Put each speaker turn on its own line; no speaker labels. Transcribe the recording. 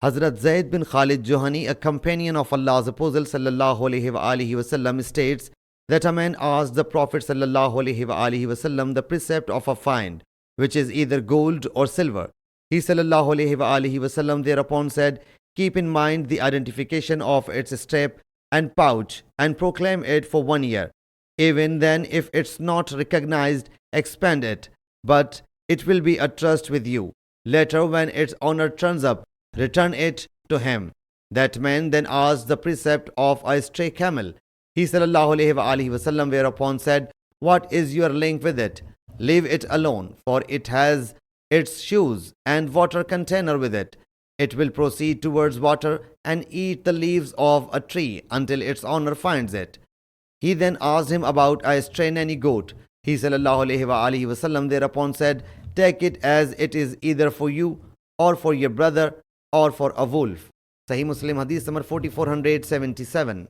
Hazrat Zayd bin Khalid Juhani, a companion of Allah's Apostle sallallahu alaihi wasallam, states that a man asked the Prophet sallallahu alaihi wasallam the precept of a find, which is either gold or silver. He sallallahu alaihi wasallam thereupon said, "Keep in mind the identification of its strap and pouch and proclaim it for 1 year. Even then, if it's not recognized, expand it, but it will be a trust with you. Later, when its owner turns up, return it to him." That man then asked the precept of a stray camel. He sallallahu alaihi wasallam whereupon said, "What is your link with it? Leave it alone, for it has its shoes and water container with it. It will proceed towards water and eat the leaves of a tree until its owner finds it." He then asked him about a stray nanny goat. He sallallahu alaihi wasallam thereupon said, "Take it as it is either for you or for your brother or for a wolf." Sahih Muslim Hadees number 4477.